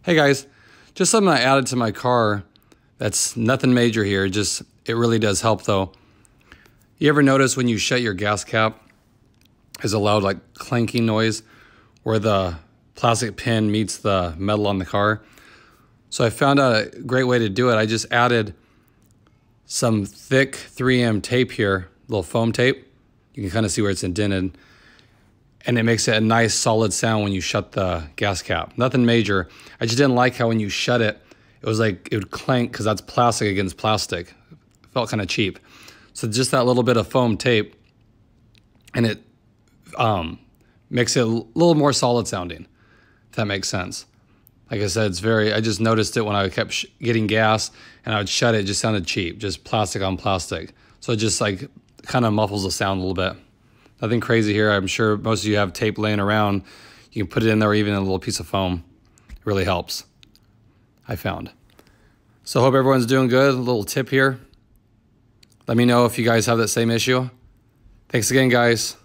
Hey guys, just something I added to my car that's nothing major here, just it really does help though. You ever notice when you shut your gas cap, there's a loud like clanking noise where the plastic pin meets the metal on the car? So I found out a great way to do it. I just added some thick 3M tape here, little foam tape. You can kind of see where it's indented. And it makes it a nice solid sound when you shut the gas cap. Nothing major. I just didn't like how when you shut it, it was like it would clank because that's plastic against plastic. It felt kind of cheap. So just that little bit of foam tape, and it makes it a little more solid sounding, if that makes sense. Like I said, I just noticed it when I kept getting gas and I would shut it, it just sounded cheap, just plastic on plastic. So it just like kind of muffles the sound a little bit. Nothing crazy here. I'm sure most of you have tape laying around. You can put it in there or even a little piece of foam. It really helps, I found. So I hope everyone's doing good. A little tip here. Let me know if you guys have that same issue. Thanks again, guys.